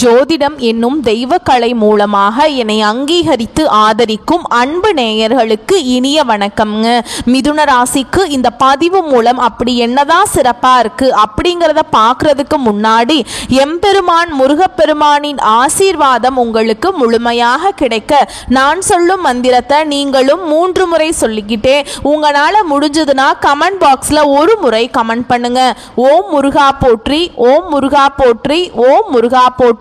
ஜோதிடம் என்னும் தெய்வக்கலை மூலமாக என்னை அங்கீகரித்து ஆதரிக்கும் அன்பு நேயர்களுக்கு இனிய வணக்கம்ங்க. மிதுன ராசிக்கு இந்த பதிவு மூலம் அப்படி என்னதான் சிறப்பா இருக்கு அப்படிங்கிறத பார்க்கறதுக்கு முன்னாடி எம்பெருமான் முருகப்பெருமானின் ஆசீர்வாதம் உங்களுக்கு முழுமையாக கிடைக்க நான் சொல்லும் மந்திரத்தை நீங்களும் 3 முறை சொல்லிக்கிட்டே உங்களால முடிஞ்சதுன்னா கமெண்ட் பாக்ஸ்ல ஒரு முறை கமெண்ட் பண்ணுங்க. ஓம் முருகா போற்றி, ஓம் முருகா போற்றி, ஓம் முருகா போற்றி.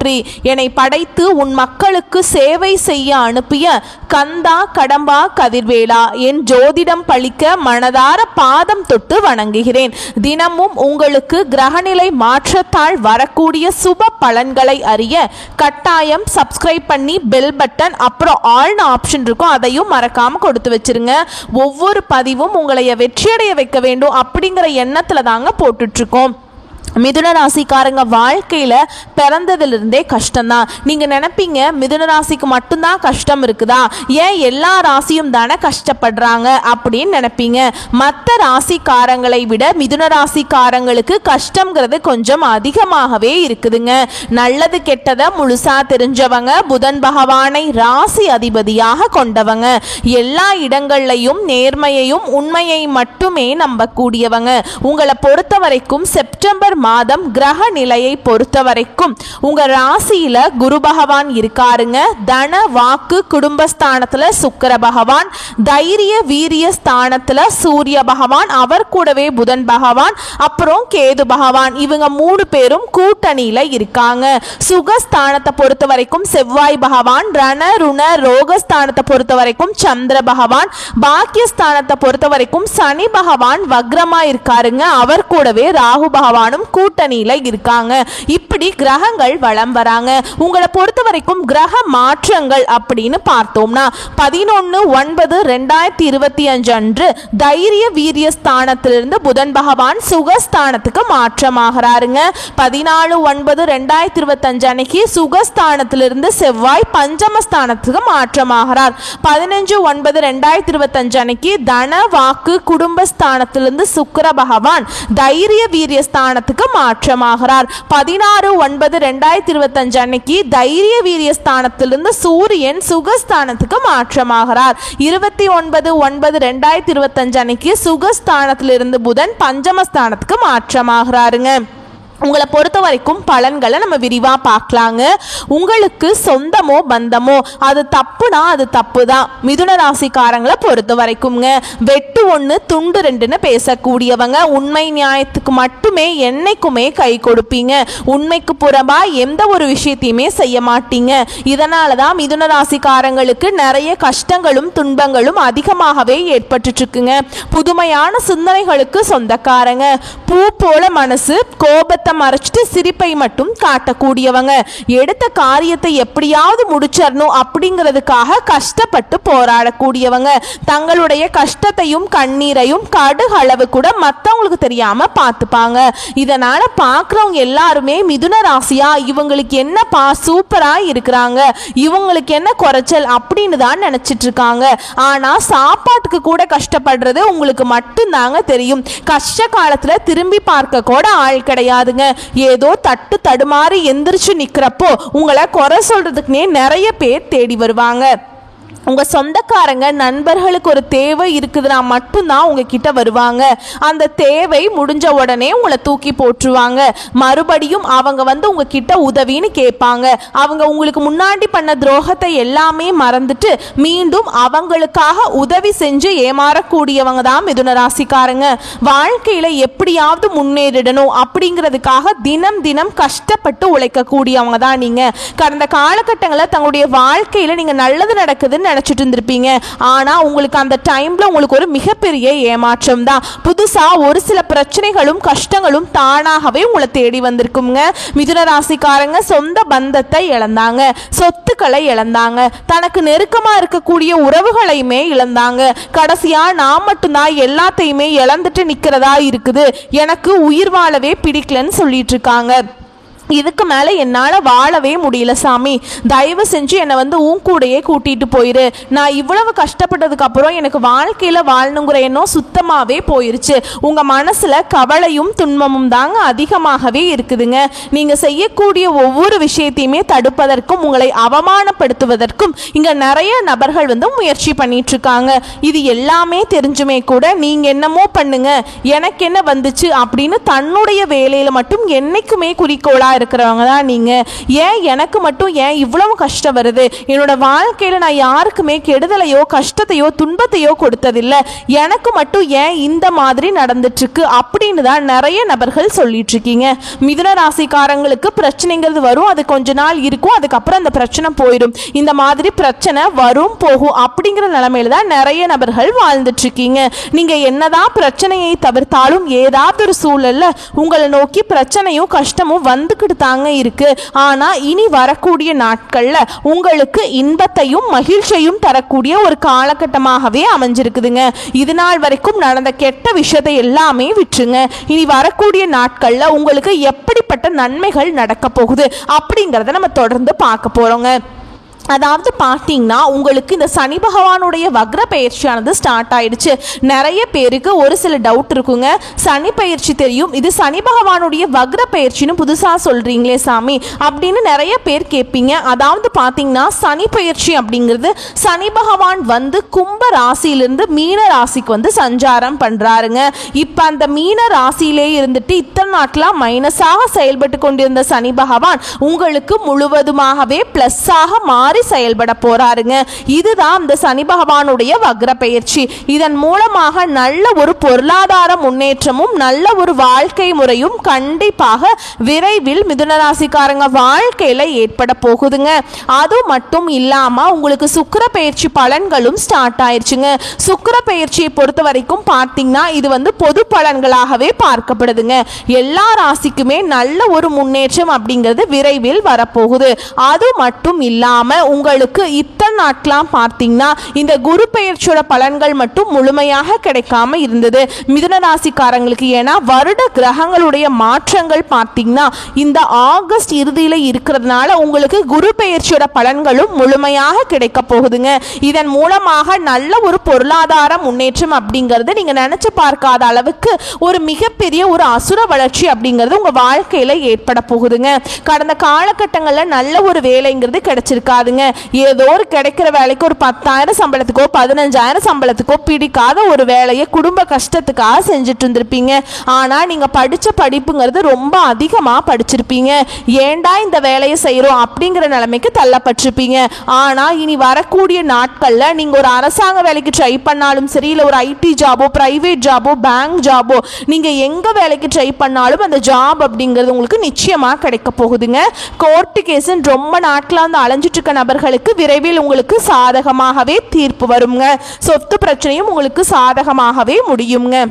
என்னை படைத்து உன் மக்களுக்கு சேவை செய்ய அனுப்பிய கந்தா கடம்பா கதிர்வேலா, என் ஜோதிடம் பழிக்க மனதார பாதம் தொட்டு வணங்குகிறேன். தினமும் உங்களுக்கு கிரகநிலை மாற்றத்தால் வரக்கூடிய சுப பலன்களை அறிய கட்டாயம் சப்ஸ்கிரைப் பண்ணி பெல் பட்டன் அப்புறம் ஆல்னு ஆப்ஷன் இருக்கும், அதையும் மறக்காம கொடுத்து வச்சிருங்க. ஒவ்வொரு பதிவும் உங்களை வெற்றியடைய வைக்க வேண்டும் அப்படிங்கிற எண்ணத்துல தாங்க போட்டுட்டு இருக்கோம். மிதுன ராசிக்காரங்க வாழ்க்கையில பிறந்ததிலிருந்தே கஷ்டம்தான். நீங்க நினைப்பீங்க மிதுன ராசிக்கு மட்டும்தான் கஷ்டம் இருக்குதா, ஏன் எல்லா ராசியும் தானே கஷ்டப்படுறாங்க அப்படின்னு நினைப்பீங்க. மற்ற ராசிக்காரங்களை விட மிதுன ராசிக்காரங்களுக்கு கஷ்டம்ங்கிறது கொஞ்சம் அதிகமாகவே இருக்குதுங்க. நல்லது கெட்டதை முழுசா தெரிஞ்சவங்க, புதன் பகவானை ராசி அதிபதியாக கொண்டவங்க, எல்லா இடங்கள்லையும் நேர்மையையும் உண்மையை மட்டுமே நம்பக்கூடியவங்க. உங்களை பொறுத்த வரைக்கும் செப்டம்பர் மாதம் கிரக நிலையை பொறுத்த வரைக்கும் உங்க ராசியில குரு பகவான் இருக்காருங்க. தன வாக்கு குடும்பஸ்தானத்துல சுக்கிர பகவான், தைரிய வீரிய ஸ்தானத்துல சூரிய பகவான், அவர் கூடவே புதன் பகவான், அப்புறம் கேது பகவான், இவங்க 3 பேரும் கூட்டணியில இருக்காங்க. சுகஸ்தானத்தை பொறுத்த வரைக்கும் செவ்வாய் பகவான், ரண ருண ரோகஸ்தானத்தை பொறுத்த வரைக்கும் சந்திர பகவான், பாக்கியஸ்தானத்தை பொறுத்த வரைக்கும் சனி பகவான் வக்ரமா இருக்காருங்க. அவர் கூடவே ராகு பகவானும் கூட்டணியில இருக்காங்க. இப்படி கிரகங்கள் வலம் வராங்க. உங்களை பொறுத்த வரைக்கும் கிரக மாற்றங்கள் அப்படின்னு பார்த்தோம்னா 11/9/2025 அன்று தைரிய வீரிய ஸ்தானத்திலிருந்து புதன் பகவான் சுகஸ்தானத்துக்கு மாற்றமாகிறாருங்க. 14/9/2025 அன்னைக்கு சுகஸ்தானத்திலிருந்து செவ்வாய் பஞ்சமஸ்தானத்துக்கு மாற்றமாகிறார். 15/9/2025 அன்னைக்கு தன வாக்கு குடும்பஸ்தானத்திலிருந்து சுக்கிர பகவான் தைரிய வீரிய ஸ்தானத்துக்கு மாற்றமாகிறார். 16/9/2025 அன்னைக்கு தைரிய வீரிய ஸ்தானத்திலிருந்து சூரியன் சுகஸ்தானத்துக்கு மாற்றமாகிறார். 29/9/2025 அன்னைக்கு சுகஸ்தானத்திலிருந்து புதன் பஞ்சமஸ்தானத்துக்கு மாற்றமாகிறாருங்க. உங்களை பொறுத்த வரைக்கும் பலன்களை நம்ம விரிவா பார்க்கலாங்க. உங்களுக்கு சொந்தமோ பந்தமோ அது தப்புனா அது தப்பு தான். மிதுன ராசிக்காரங்களை பொறுத்த வரைக்கும்ங்க வெட்டு 1 துண்டு 2ன்னு பேசக்கூடியவங்க. உண்மை நியாயத்துக்கு மட்டுமே என்னைக்குமே கை கொடுப்பீங்க. உண்மைக்கு புறம்பா எந்த ஒரு விஷயத்தையுமே செய்ய மாட்டீங்க. இதனால தான் மிதுன ராசிக்காரங்களுக்கு நிறைய கஷ்டங்களும் துன்பங்களும் அதிகமாகவே ஏற்பட்டு இருக்குங்க. புதுமையான சிந்தனைகளுக்கு சொந்தக்காரங்க. பூ போல மனசு, கோபத்தை மறைச்சிட்டு சிரிப்பை மட்டும் காட்டக்கூடியவங்க. எடுத்த காரியத்தை எப்படியாவது முடிச்சிடணும் அப்படிங்கிறதுக்காக கஷ்டப்பட்டு போராடக்கூடியவங்க. தங்களுடைய கஷ்டத்தையும் கண்ணீரையும் கடுகளவு கூட மற்றவங்களுக்கு தெரியாம பார்த்துப்பாங்க. இதனால பார்க்குறவங்க எல்லாருமே மிதுன ராசியா இவங்களுக்கு என்னப்பா சூப்பரா இருக்கிறாங்க, இவங்களுக்கு என்ன குறைச்சல் அப்படின்னு தான் நினைச்சிட்டு இருக்காங்க. ஆனா சாப்பாட்டுக்கு கூட கஷ்டப்படுறது உங்களுக்கு மட்டும்தாங்க தெரியும். கஷ்ட காலத்துல திரும்பி பார்க்க கூட ஆள் கிடையாதுங்க. ஏதோ தட்டு தடுமாறி எந்திரிச்சு நிக்கிறப்போ உங்களை குறை சொல்றதுக்குனே நிறைய பேர் தேடி வருவாங்க. உங்க சொந்தக்காரங்க நண்பர்களுக்கு ஒரு தேவை இருக்குதுன்னா மட்டும்தான் உங்ககிட்ட வருவாங்க. அந்த தேவை முடிஞ்ச உடனே உங்களை தூக்கி போட்டுருவாங்க. மறுபடியும் அவங்க வந்து உங்ககிட்ட உதவின்னு கேட்பாங்க. அவங்க உங்களுக்கு முன்னாடி பண்ண துரோகத்தை எல்லாமே மறந்துட்டு மீண்டும் அவங்களுக்காக உதவி செஞ்சு ஏமாறக்கூடியவங்க தான் மிதுன ராசிக்காரங்க. வாழ்க்கையில எப்படியாவது முன்னேறிடணும் அப்படிங்கிறதுக்காக தினம் தினம் கஷ்டப்பட்டு உழைக்கக்கூடியவங்க தான் நீங்க. கடந்த காலகட்டங்களில் தங்களுடைய வாழ்க்கையில நீங்க நல்லது நடக்குதுன்னு நினைச்சிட்டு இருந்திருப்பீங்க. ஆனா உங்களுக்கு அந்த டைம்ல உங்களுக்கு ஒரு மிகப்பெரிய ஏமாற்றம் தான். புதுசா ஒரு சில பிரச்சனைகளும் கஷ்டங்களும் தானாகவே உங்களை தேடி வந்திருக்குங்க. மிதுன ராசிக்காரங்க சொந்த பந்தத்தை இழந்தாங்க, சொத்துக்களை இழந்தாங்க, தனக்கு நெருக்கமா இருக்கக்கூடிய உறவுகளையுமே இழந்தாங்க. கடைசியா நான் மட்டும்தான் எல்லாத்தையுமே இழந்துட்டு நிக்கிறதா இருக்குது, எனக்கு உயிர் வாழவே பிடிக்கலன்னு சொல்லிட்டு இருக்காங்க. இதுக்கு மேலே என்னால் வாழவே முடியல சாமி, தயவு செஞ்சு என்னை உன் கூடையே கூட்டிகிட்டு போயிரு. நான் இவ்வளவு கஷ்டப்பட்டதுக்கு அப்புறம் எனக்கு வாழ்க்கையில் வாழணுங்கிற எண்ணம் சுத்தமாகவே போயிருச்சு. உங்கள் மனசில் கவலையும் துன்பமும் தாங்க அதிகமாகவே இருக்குதுங்க. நீங்கள் செய்யக்கூடிய ஒவ்வொரு விஷயத்தையுமே தடுப்பதற்கும் உங்களை அவமானப்படுத்துவதற்கும் இங்கே நிறைய நபர்கள் முயற்சி பண்ணிட்டு இருக்காங்க. இது எல்லாமே தெரிஞ்சுமே கூட நீங்கள் என்னமோ பண்ணுங்க, எனக்கு என்ன வந்துச்சு அப்படின்னு தன்னுடைய வேலையில் மட்டும் என்னைக்குமே குறிக்கோளா இருக்கிறவங்க தான் நீங்க. ஏன் எனக்கு மட்டும் ஏன் இவ்வளவு கஷ்டம் வருது, என்னோட வாழ்க்கையில நான் யாருக்குமே கெடுதலையோ கஷ்டத்தையோ துன்பத்தையோ கொடுத்ததில்லை, எனக்கு மட்டும் ஏன் இந்த மாதிரி நடந்துட்டு இருக்கு அப்படின்னு தான் நிறைய நபர்கள் சொல்லிட்டு இருக்கீங்க. மிதுன ராசிக்காரங்களுக்கு பிரச்சனைங்கிறது வரும், அது கொஞ்ச நாள் இருக்கும், அதுக்கப்புறம் அந்த பிரச்சனை போயிடும். இந்த மாதிரி பிரச்சனை வரும் போகும் அப்படிங்கிற நிலைமையில தான் நிறைய நபர்கள் வாழ்ந்துட்டு இருக்கீங்க. நீங்க என்னதான் பிரச்சனையை தவிர்த்தாலும் ஏதாவது ஒரு சூழல்ல உங்களை நோக்கி பிரச்சனையும் கஷ்டமும் வந்துக்கிட்டு தாங்க இருக்கு. ஆனா இனி வரக்கூடிய நாட்கள்ல உங்களுக்கு இன்பத்தையும் மகிழ்ச்சியையும் தரக்கூடிய ஒரு காலகட்டமாகவே அமைஞ்சிருக்குதுங்க. இது நாள் வரைக்கும் நடந்த கெட்ட விஷயத்தை எல்லாமே விட்டுருங்க. இனி வரக்கூடிய நாட்கள்ல உங்களுக்கு எப்படிப்பட்ட நன்மைகள் நடக்க போகுது அப்படிங்கறத நம்ம தொடர்ந்து பார்க்க போறோங்க. அதாவது பார்த்தீங்கன்னா உங்களுக்கு இந்த சனி பகவானுடைய வக்ர பயிற்சியானது ஸ்டார்ட் ஆயிடுச்சு. நிறைய பேருக்கு ஒரு சில டவுட் இருக்குங்க, சனி பயிற்சி தெரியும், இது சனி பகவானுடைய வக்ர பயிற்சின்னு புதுசாக சொல்கிறீங்களே சாமி அப்படின்னு நிறைய பேர் கேட்பீங்க. அதாவது பார்த்தீங்கன்னா சனி பயிற்சி அப்படிங்கிறது சனி பகவான் கும்ப ராசியிலிருந்து மீன ராசிக்கு சஞ்சாரம் பண்ணுறாருங்க. இப்போ அந்த மீன ராசியிலே இருந்துட்டு இத்தனை நாட்களாக மைனஸாக செயல்பட்டு கொண்டிருந்த சனி பகவான் உங்களுக்கு முழுவதுமாகவே ப்ளஸ்ஸாக மாறி செயல்பட போறாருங்க. இதுதான் இந்த சனி பகவானுடைய வக்ர பயிற்சி. இதன் மூலமாக நல்ல ஒரு பொருளாதார முன்னேற்றமும் நல்ல ஒரு வாழ்க்கை முறையும் கண்டிப்பாக விரைவில் மிதுன ராசிக்காரங்க வாழ்க்கையில ஏற்பட போகுதுங்க. அது மட்டும் இல்லாம உங்களுக்கு சுக்கிர பயிற்சி பலன்களும் ஸ்டார்ட் ஆயிடுச்சுங்க. சுக்கிர பயிற்சியை பொறுத்த வரைக்கும் பார்த்தீங்கன்னா இது பொது பலன்களாகவே பார்க்கப்படுதுங்க. எல்லா ராசிக்குமே நல்ல ஒரு முன்னேற்றம் அப்படிங்கிறது விரைவில் வரப்போகுது. அது மட்டும் இல்லாம உங்களுக்கு இத்தனை நாட்களாம் பார்த்தீங்கன்னா இந்த குரு பெயர்ச்சியோட பலன்கள் மட்டும் முழுமையாக கிடைக்காம இருந்தது மிதுன ராசிக்காரங்களுக்கு. ஏன்னா வருட கிரகங்களுடைய மாற்றங்கள் பார்த்தீங்கன்னா இந்த ஆகஸ்ட் இறுதியில் இருக்கிறதுனால உங்களுக்கு குரு பெயர்ச்சியோட பலன்களும் முழுமையாக கிடைக்க போகுதுங்க. இதன் மூலமாக நல்ல ஒரு பொருளாதார முன்னேற்றம் அப்படிங்கிறது நீங்க நினைச்சு பார்க்காத அளவுக்கு ஒரு மிகப்பெரிய ஒரு அசுர வளர்ச்சி அப்படிங்கிறது உங்க வாழ்க்கையில ஏற்பட போகுதுங்க. கடந்த காலகட்டங்களில் நல்ல ஒரு வேலைங்கிறது கிடைச்சிருக்காதுங்க. ஏதோ ஒரு கிடைக்கிற வேலைக்கு ஒரு 10,000 சம்பளத்துக்கோ 15,000 சம்பளத்துக்கோ பிடிக்காத ஒரு வேலையை குடும்ப கஷ்டத்துக்காக செஞ்சுட்டு இருந்திருப்பீங்க. ஆனா நீங்க படிச்ச படிப்புங்கிறது ரொம்ப அதிகமா படிச்சிருப்பீங்க. ஏண்டா இந்த வேலையை செய்யறோம் அப்படிங்கிற நிலைமைக்கு தள்ளப்பட்டிருப்பீங்க. ஆனா இனி வரக்கூடிய நாட்கள்ல நீங்க ஒரு அரசாங்க வேலைக்கு ட்ரை பண்ணாலும் சரி, இல்ல ஒரு ஐடி ஜாபோ பிரைவேட் ஜாபோ பேங்க் ஜாபோ நீங்க எங்க வேலைக்கு ட்ரை பண்ணாலும் அந்த ஜாப் அப்படிங்கிறது உங்களுக்கு நிச்சயமா கிடைக்க போகுதுங்க. கோர்ட்டு கேஸ் ரொம்ப நாட்களா அலைஞ்சிட்டு இருக்க நபர்களுக்கு விரைவில் உங்களுக்கு சாதகமாகவே தீர்ப்பு வருங்க. சொத்து பிரச்சனையும் உங்களுக்கு சாதகமாகவே முடியுங்க.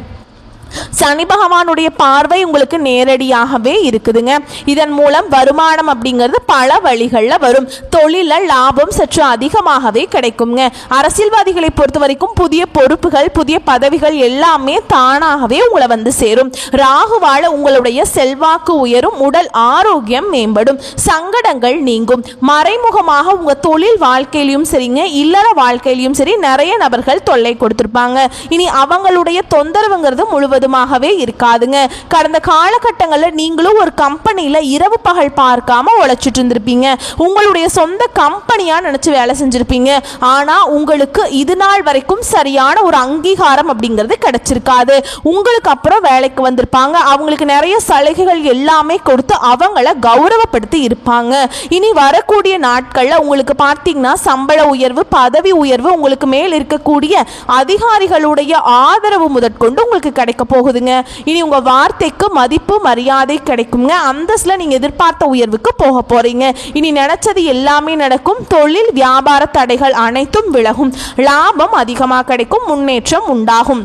சனி பகவானுடைய பார்வை உங்களுக்கு நேரடியாகவே இருக்குதுங்க. இதன் மூலம் வருமானம் அப்படிங்கிறது பல வழிகளில் வரும். தொழில லாபம் சற்று அதிகமாகவே கிடைக்குங்க. அரசியல்வாதிகளை பொறுத்த வரைக்கும் புதிய பொறுப்புகள் புதிய பதவிகள் எல்லாமே தானாகவே உங்களை சேரும். ராகுவால உங்களுடைய செல்வாக்கு உயரும், உடல் ஆரோக்கியம் மேம்படும், சங்கடங்கள் நீங்கும். மறைமுகமாக உங்க தொழில் வாழ்க்கையிலும் சரிங்க இல்லற வாழ்க்கையிலும் சரி நிறைய நபர்கள் தொல்லை கொடுத்திருப்பாங்க. இனி அவங்களுடைய தொந்தரவுங்கிறது முழுவதும் இருக்காதுங்க. கடந்த காலகட்டங்களில் நீங்களும் ஒரு கம்பெனியில இரவு பகல் பார்க்காம உழைச்சிட்டு இருந்திருப்பீங்க. உங்களுடைய சொந்த கம்பெனியா நினைச்சு வேலை செஞ்சிருப்பீங்க. ஆனா உங்களுக்கு இது நாள் வரைக்கும் சரியான ஒரு அங்கீகாரம் அப்படிங்கிறது கிடைச்சிருக்காது. உங்களுக்கு அப்புறம் வேலைக்கு வந்திருப்பாங்க, அவங்களுக்கு நிறைய சலுகைகள் எல்லாமே கொடுத்து அவங்கள கௌரவப்படுத்தி இருப்பாங்க. இனி வரக்கூடிய நாட்கள்ல உங்களுக்கு பார்த்தீங்கன்னா சம்பள உயர்வு பதவி உயர்வு உங்களுக்கு மேல் இருக்கக்கூடிய அதிகாரிகளுடைய ஆதரவு முதற்கொண்டு உங்களுக்கு கிடைக்க போகுதுங்க. இனி உங்க வார்த்தைக்கு மதிப்பு மரியாதை கிடைக்குங்க. அந்தஸ்துல நீங்க எதிர்பார்த்த உயர்வுக்கு போக போறீங்க. இனி நினைச்சது எல்லாமே நடக்கும். தொழில் வியாபார தடைகள் அனைத்தும் விலகும். லாபம் அதிகமாக கிடைக்கும். முன்னேற்றம் உண்டாகும்.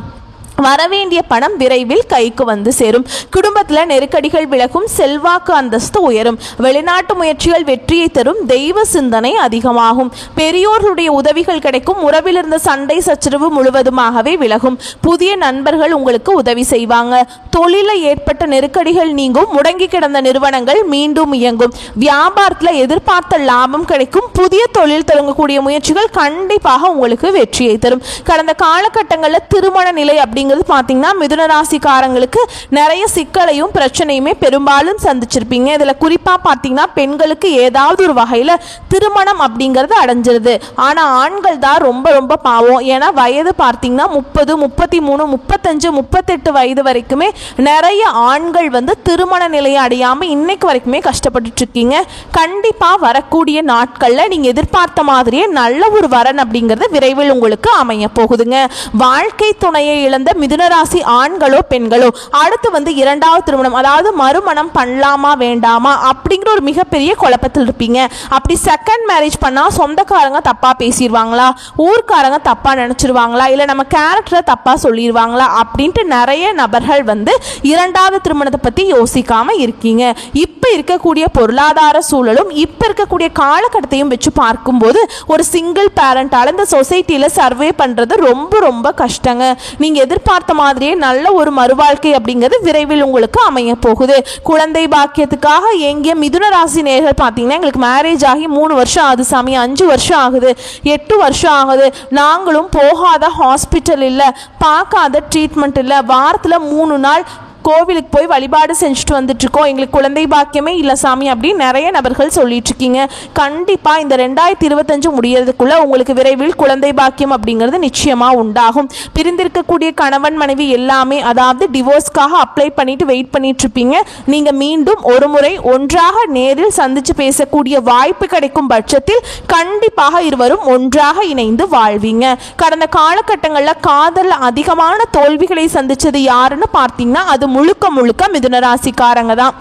வரவேண்டிய பணம் விரைவில் கைக்கு வந்து சேரும். குடும்பத்தில் நெருக்கடிகள் விலகும், செல்வாக்கு அந்தஸ்து உயரும், வெளிநாட்டு முயற்சிகள் வெற்றியை தரும், தெய்வ சிந்தனை அதிகமாகும், பெரியோர்களுடைய உதவிகள் கிடைக்கும், உறவில் இருந்த சண்டை சச்சரவு முழுவதுமாகவே விலகும், புதிய நண்பர்கள் உங்களுக்கு உதவி செய்வாங்க, தொழிலில் ஏற்பட்ட நெருக்கடிகள் நீங்கும், முடங்கி கிடந்த நிறுவனங்கள் மீண்டும் இயங்கும், வியாபாரத்தில் எதிர்பார்த்த லாபம் கிடைக்கும், புதிய தொழில் தொடங்கக்கூடிய முயற்சிகள் கண்டிப்பாக உங்களுக்கு வெற்றியை தரும். கடந்த காலகட்டங்களில் திருமண நிலை அப்படிங்கிறது பார்த்தீங்கன்னா மிதுன ராசிக்காரங்களுக்கு நிறைய சிக்கலையும் பிரச்சனையுமே பெரும்பாலும் சந்திச்சிருப்பீங்க. இதில் குறிப்பாக பார்த்தீங்கன்னா பெண்களுக்கு ஏதாவது ஒரு வகையில் திருமணம் அப்படிங்கிறது அடைஞ்சிருது. ஆனால் ஆண்கள் தான் ரொம்ப ரொம்ப பாவம். ஏன்னா வயது பார்த்தீங்கன்னா 30, 33, 35, 38 வயது வரைக்குமே நிறைய ஆண்கள் வந்து திருமண நிலையை அடையாமல் இன்னைக்கு வரைக்குமே கஷ்டப்பட்டு இருக்கீங்க. கண்டிப்பாக வரக்கூடிய நாட்களில் நீங்கள் எதிர்பார்த்த மாதிரியே நல்ல ஒரு வரன் அப்படிங்கிறது விரைவில் உங்களுக்கு அமைய போகுதுங்க. வாழ்க்கை துணையை இழந்த மிதுனராசி ஆண்களோ பெண்களோ அடுத்து வந்து இரண்டாவது திருமணம், அதாவது மறுமணம் பண்ணலாமா வேண்டாமா அப்படிங்கிற ஒரு மிகப்பெரிய குழப்பத்தில் இருப்பீங்க. அப்படி செகண்ட் மேரேஜ் பண்ணா சொந்தக்காரங்க தப்பா பேசிடுவாங்களா, ஊர்க்காரங்க தப்பா நினைச்சிருவாங்களா, இல்லை நம்ம கேரக்டரை தப்பா சொல்லிடுவாங்களா அப்படின்ட்டு நிறைய நபர்கள் வந்து இரண்டாவது திருமணத்தை பத்தி யோசிக்காம இருக்கீங்க. இப்ப இருக்கக்கூடிய பொருளாதார சூழலும் இப்ப இருக்கக்கூடிய காலகட்டத்தையும் வச்சு பார்க்கும்போது ஒரு சிங்கிள் பேரண்டால இந்த சொசைட்டியில சர்வே பண்றது ரொம்ப ரொம்ப கஷ்டங்க. நீங்க எதிர்பார்த்த மாதிரியே நல்ல ஒரு மறுவாழ்க்கை அப்படிங்கிறது விரைவில் உங்களுக்கு அமைய போகுது. குழந்தை பாக்கியத்துக்காக எங்கிய மிதுன ராசி நேயர்கள் பார்த்தீங்கன்னா எங்களுக்கு மேரேஜ் ஆகி 3 வருஷம் ஆகுது சாமி, 5 வருஷம் ஆகுது, 8 வருஷம் ஆகுது, நாங்களும் போகாத ஹாஸ்பிட்டல் இல்லை, பார்க்காத ட்ரீட்மெண்ட் இல்லை, வாரத்தில் 3 நாள் கோவிலுக்கு போய் வழிபாடு செஞ்சுட்டு வந்துட்டு இருக்கோம், எங்களுக்கு குழந்தை பாக்கியமே இல்லை சாமி அப்படின்னு நிறைய நபர்கள் சொல்லிட்டு இருக்கீங்க. கண்டிப்பாக இந்த 2025 முடியறதுக்குள்ள உங்களுக்கு விரைவில் குழந்தை பாக்கியம் அப்படிங்கிறது நிச்சயமா உண்டாகும். பிரிந்திருக்கக்கூடிய கணவன் மனைவி எல்லாமே அதாவது டிவோர்ஸ்க்காக அப்ளை பண்ணிட்டு வெயிட் பண்ணிட்டு இருப்பீங்க. நீங்க மீண்டும் ஒரு முறை ஒன்றாக நேரில் சந்திச்சு பேசக்கூடிய வாய்ப்பு கிடைக்கும் பட்சத்தில் கண்டிப்பாக இருவரும் ஒன்றாக இணைந்து வாழ்வீங்க. கடந்த காலகட்டங்களில் காதல் அதிகமான தோல்விகளை சந்திச்சது யாருன்னு பார்த்தீங்கன்னா அது முழுக்க முழுக்க மிதுன ராசிக்காரங்க தான்.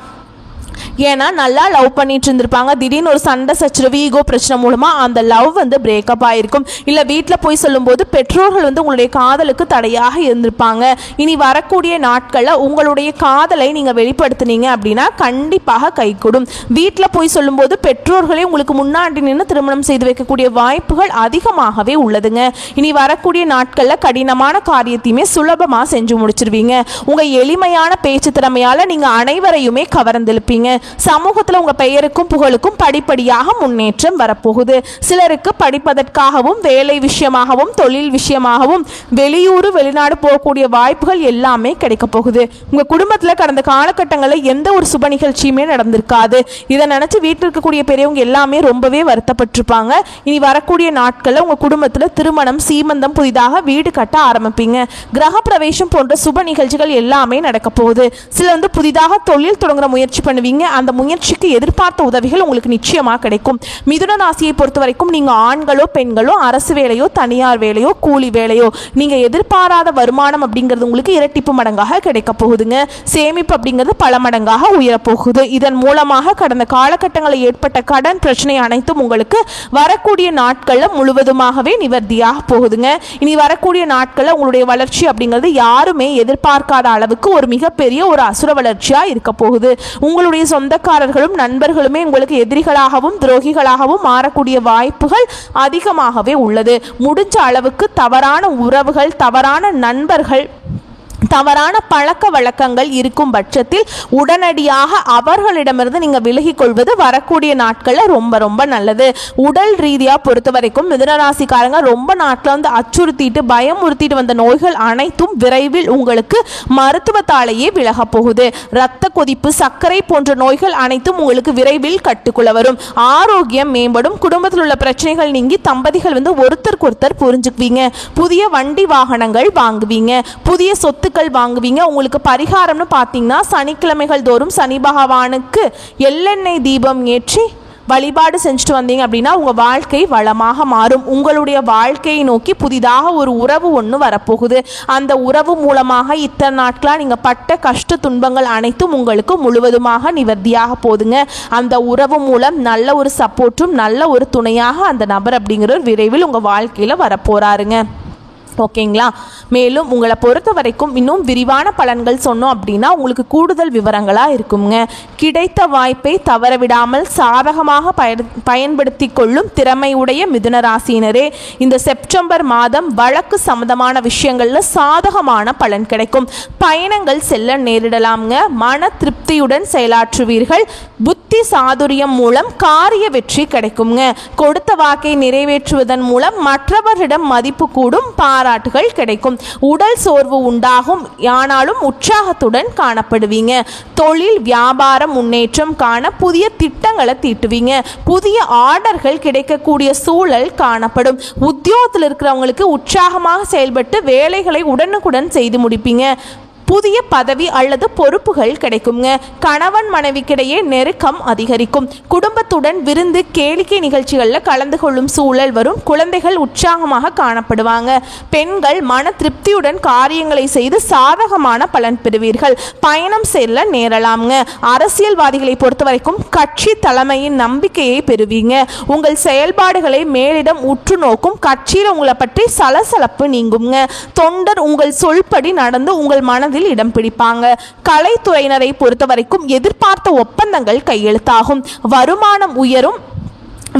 ஏன்னா நல்லா லவ் பண்ணிட்டு இருந்திருப்பாங்க, திடீர்னு ஒரு சண்டை சச்சரவு ஈகோ பிரச்சனை மூலமா அந்த லவ் வந்து பிரேக்கப் ஆயிருக்கும். இல்ல வீட்டில் போய் சொல்லும்போது பெற்றோர்கள் வந்து உங்களுடைய காதலுக்கு தடையாக இருந்திருப்பாங்க. இனி வரக்கூடிய நாட்களில் உங்களுடைய காதலை நீங்க வெளிப்படுத்தினீங்க அப்படின்னா கண்டிப்பாக கைகூடும். வீட்டில் போய் சொல்லும்போது பெற்றோர்களே உங்களுக்கு முன்னாடி நின்று திருமணம் செய்து வைக்கக்கூடிய வாய்ப்புகள் அதிகமாகவே உள்ளதுங்க. இனி வரக்கூடிய நாட்களில் கடினமான காரியத்தையுமே சுலபமாக செஞ்சு முடிச்சிருவீங்க. உங்க எளிமையான பேச்சு திறமையால நீங்க அனைவரையுமே கவர்ந்திருப்பீங்க. சமூகத்தில் உங்க பெயருக்கும் புகழுக்கும் படிப்படியாக முன்னேற்றம் வரப்போகுது. சிலருக்கு படிப்பதற்காகவும் வேலை விஷயமாகவும் தொழில் விஷயமாகவும் வெளியூர் வெளிநாடு போகக்கூடிய வாய்ப்புகள் எல்லாமே கிடைக்க போகுது. உங்க குடும்பத்தில் கடந்த காலகட்டங்களில் எந்த ஒரு சுப நிகழ்ச்சியுமே நடந்திருக்காது. இதை நினைச்சு வீட்டில் இருக்கக்கூடிய பெரியவங்க எல்லாமே ரொம்பவே வருத்தப்பட்டிருப்பாங்க. இனி வரக்கூடிய நாட்களில் உங்க குடும்பத்தில் திருமணம், சீமந்தம், புதிதாக வீடு கட்ட ஆரம்பிப்பீங்க. கிரக பிரவேசம் போன்ற சுப நிகழ்ச்சிகள் எல்லாமே நடக்க போகுது. சிலர் வந்து புதிதாக தொழில் தொடங்குற முயற்சி பண்ணுவீங்க. அந்த முயற்சிக்கு எதிர்பார்த்த உதவிகள் உங்களுக்கு நிச்சயமாக கிடைக்கும். மிதுன ராசியை பொறுத்த வரைக்கும் நீங்க ஆண்களோ பெண்களோ அரசு வேலையோ தனியார் வேலையோ கூலி வேலையோ நீங்க எதிர்பாராத வருமானம் அப்படிங்கிறது உங்களுக்கு இரட்டிப்பு மடங்காக கிடைக்க போகுதுங்க. சேமிப்பு அப்படிங்கிறது பல மடங்காக உயரப்போகுது. இதன் மூலமாக கடந்த காலகட்டங்களில் ஏற்பட்ட கடன் பிரச்சனை அனைத்தும் உங்களுக்கு வரக்கூடிய நாட்களில் முழுவதுமாகவே நிவர்த்தியாக போகுதுங்க. இனி வரக்கூடிய நாட்களில் உங்களுடைய வளர்ச்சி அப்படிங்கிறது யாருமே எதிர்பார்க்காத அளவுக்கு ஒரு மிகப்பெரிய ஒரு அசுர வளர்ச்சியா இருக்க போகுது. உங்களுடைய சொந்தக்காரர்களும் நண்பர்களுமே உங்களுக்கு எதிரிகளாகவும் துரோகிகளாகவும் மாறக்கூடிய வாய்ப்புகள் அதிகமாகவே உள்ளது. முடிஞ்ச அளவுக்கு தவறான உறவுகள், தவறான நண்பர்கள், தவறான பழக்க வழக்கங்கள் இருக்கும் பட்சத்தில் உடனடியாக அவர்களிடமிருந்து நீங்க விலகிக் கொள்வது வரக்கூடிய நாட்களில் ரொம்ப ரொம்ப நல்லது. உடல் ரீதியாக பொறுத்த வரைக்கும் மிதுனராசிக்காரங்க ரொம்ப நாட்கள் வந்து அச்சுறுத்திட்டு பயமுறுத்திட்டு வந்த நோய்கள் அனைத்தும் விரைவில் உங்களுக்கு மருத்துவத்தாலேயே விலக போகுது. இரத்த கொதிப்பு, சர்க்கரை போன்ற நோய்கள் அனைத்தும் உங்களுக்கு விரைவில் கட்டுக்குள்ள வரும். ஆரோக்கியம் மேம்படும். குடும்பத்தில் உள்ள பிரச்சனைகள் நீங்கி தம்பதிகள் வந்து ஒருத்தருக்கு ஒருத்தர் புரிஞ்சுக்குவீங்க. புதிய வண்டி வாகனங்கள் வாங்குவீங்க, புதிய சொத்து வாங்குவீங்க. உங்களுக்கு பரிகாரம்னு பார்த்தீங்கன்னா சனிக்கிழமைகள் தோறும் சனி பகவானுக்கு எள்ளெண்ணெய் தீபம் ஏற்றி வழிபாடு செஞ்சுட்டு வந்தீங்க அப்படின்னா உங்கள் வாழ்க்கை வளமாக மாறும். உங்களுடைய வாழ்க்கையை நோக்கி புதிதாக ஒரு உறவு ஒன்று வரப்போகுது. அந்த உறவு மூலமாக இத்தனை நாட்களாக நீங்கள் பட்ட கஷ்ட துன்பங்கள் அனைத்தும் உங்களுக்கு முழுவதுமாக நிவர்த்தியாக போதுங்க. அந்த உறவு மூலம் நல்ல ஒரு சப்போர்ட்டும் நல்ல ஒரு துணையாக அந்த நபர் அப்படிங்கிற விரைவில் உங்கள் வாழ்க்கையில் வரப்போறாருங்க. ஓகேங்களா? மேலும் உங்களை பொறுத்த வரைக்கும் இன்னும் விரிவான பலன்கள் சொன்னோம் அப்படின்னா உங்களுக்கு கூடுதல் விவரங்களாக இருக்குங்க. கிடைத்த வாய்ப்பை தவறவிடாமல் சாதகமாக பயன்படுத்தி கொள்ளும் திறமையுடைய மிதுன ராசியினரே, இந்த செப்டம்பர் மாதம் வழக்கு சம்பந்தமான விஷயங்களில் சாதகமான பலன் கிடைக்கும். பயணங்கள் செல்ல நேரிடலாம்ங்க. மன திருப்தியுடன் செயலாற்றுவீர்கள். புத்தி சாதுரியம் மூலம் காரிய வெற்றி கிடைக்குங்க. கொடுத்த வாக்கை நிறைவேற்றுவதன் மூலம் மற்றவரிடம் மதிப்பு கூடும். பாராட்டுகள் கிடைக்கும். உடல் சோர்வு உண்டாகும், ஆனாலும் உற்சாகத்துடன் காணப்படுவீங்க. தொழில் வியாபாரம் முன்னேற்றம் காண புதிய திட்டங்களை தீட்டுவீங்க. புதிய ஆர்டர்கள் கிடைக்கக்கூடிய சூழல் காணப்படும். உத்தியோகத்தில் இருக்கிறவங்களுக்கு உற்சாகமாக செயல்பட்டு வேலைகளை உடனுக்குடன் செய்து முடிப்பீங்க. புதிய பதவி அல்லது பொறுப்புகள் கிடைக்குங்க. கணவன் மனைவிக்கிடையே நெருக்கம் அதிகரிக்கும். குடும்பத்துடன் விருந்து கேளிக்கை நிகழ்ச்சிகளில் கலந்து கொள்ளும் சூழல் வரும். குழந்தைகள் உற்சாகமாக காணப்படுவாங்க. பெண்கள் மன திருப்தியுடன் காரியங்களை செய்து சாதகமான பலன் பெறுவீர்கள். பயணம் செல்ல நேரலாம்ங்க. அரசியல்வாதிகளை பொறுத்த வரைக்கும் கட்சி தலைமையின் நம்பிக்கையை பெறுவீங்க. உங்கள் செயல்பாடுகளை மேலிடம் உற்று நோக்கும். கட்சியில் உங்களை பற்றி சலசலப்பு நீங்குங்க. தொண்டர் உங்கள் சொல்படி நடந்து உங்கள் மனதில் இடம் பிடிப்பாங்க. கலைத்துறையினரை பொறுத்த வரைக்கும் எதிர்பார்த்த ஒப்பந்தங்கள் கையெழுத்தாகும். வருமானம் உயரும்.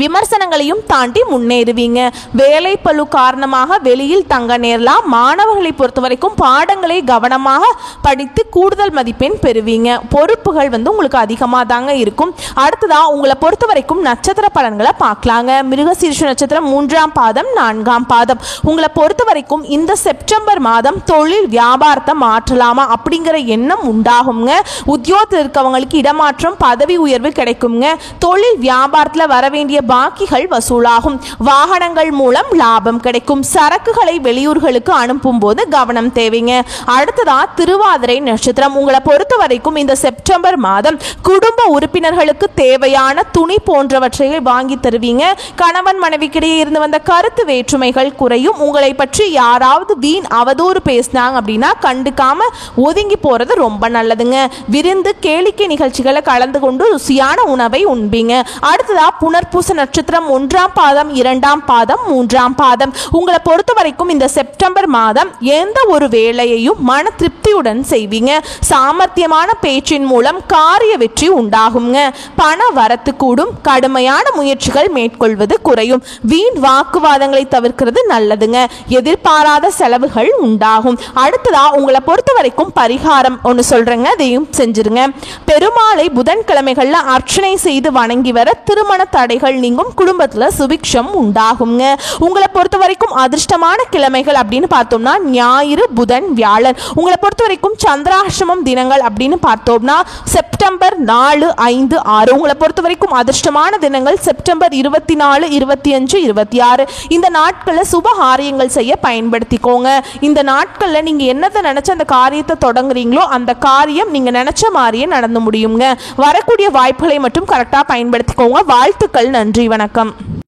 விமர்சனங்களையும் தாண்டி முன்னேறுவீங்க. வேலை பளு காரணமாக வெளியில் தங்க நேரலாம். மாணவர்களை பொறுத்த வரைக்கும் பாடங்களை கவனமாக படித்து கூடுதல் மதிப்பெண் பெறுவீங்க. பொறுப்புகள் உங்களுக்கு அதிகமாக தாங்க இருக்கும். அடுத்ததாக உங்களை பொறுத்த வரைக்கும் நட்சத்திர பலன்களை பார்க்கலாங்க. மிருகசீரிஷ நட்சத்திரம் 3ஆம் பாதம் 4ஆம் பாதம். உங்களை பொறுத்த வரைக்கும் இந்த செப்டம்பர் மாதம் தொழில் வியாபாரத்தை மாற்றலாமா அப்படிங்கிற எண்ணம் உண்டாகுங்க. உத்தியோகத்தில் இருக்கவங்களுக்கு இடமாற்றம் பதவி உயர்வு கிடைக்குங்க. தொழில் வியாபாரத்தில் வர வேண்டிய பாக்கிகள் வசூலாகும். வாகனங்கள் மூலம் லாபம் கிடைக்கும். சரக்குகளை வெளியூர்களுக்கு அனுப்பும் போது கவனம் தேவைங்க. அடுத்ததா திருவாதிரை நட்சத்திரம். உங்களை பொறுத்த வரைக்கும் இந்த செப்டம்பர் மாதம் குடும்ப உறுப்பினர்களுக்கு தேவையான துணி போன்றவற்றை வாங்கி தருவீங்க. கணவன் மனைவிக்கிடையே இருந்து வந்த கருத்து வேற்றுமைகள் குறையும். உங்களை பற்றி யாராவது வீண் அவதூறு பேசினாங்க அப்படின்னா கண்டுக்காம ஒதுங்கி போறது ரொம்ப நல்லதுங்க. விருந்து கேளிக்கை நிகழ்ச்சிகளை கலந்து கொண்டு ருசியான உணவை உண்பீங்க. அடுத்ததா புனர்பூச நட்சத்திரம் 1ஆம் பாதம் 2ஆம் பாதம் 3ஆம் பாதம். உங்களை பொறுத்த வரைக்கும் இந்த செப்டம்பர் மாதம் எந்த ஒரு வேலையையும் மன திருப்தியுடன் செய்வீங்க. சாமர்த்தியமான பேச்சின் மூலம் காரிய வெற்றி உண்டாகுங்க. பண வரத்து கூடும். கடுமையான முயற்சிகள் மேற்கொள்வது குறையும். வீண் வாக்குவாதங்களை தவிர்க்கிறது நல்லதுங்க. எதிர்பாராத செலவுகள் உண்டாகும். அடுத்ததா உங்களை பொறுத்த வரைக்கும் பரிகாரம் ஒன்று சொல்றேங்க, அதையும் செஞ்சிருங்க. பெருமாளை புதன்கிழமைகள்ல அர்ச்சனை செய்து வணங்கி வர திருமண தடைகள் நீங்கும். குடும்பத்துல சுபிக்ஷம் உண்டாகுங்க. உங்களை பொறுத்த வரைக்கும் அதிர்ஷ்டமான கிழமைகள் அப்படின்னு பார்த்தோம்னா ஞாயிறு, புதன், வியாழன். உங்களை பொறுத்த வரைக்கும் சந்திராஷ்டமம் தினங்கள் அப்படின்னு பார்த்தோம்னா செப்டம்பர் 4, 5, 6. உங்களை பொறுத்த வரைக்கும் அதிர்ஷ்டமான தினங்கள் செப்டம்பர் 24, 25, 26. இந்த நாட்களில் சுப காரியங்கள் செய்ய பயன்படுத்திக்கோங்க. இந்த நாட்களில் நீங்க என்னத்தை நினைச்ச அந்த காரியத்தை தொடங்குறீங்களோ அந்த காரியம் நீங்க நினைச்ச மாதிரியே நடந்து முடியுங்க. வரக்கூடிய வாய்ப்புகளை மட்டும் கரெக்டாக பயன்படுத்திக்கோங்க. வாழ்த்துக்கள். நன்றி. வணக்கம்.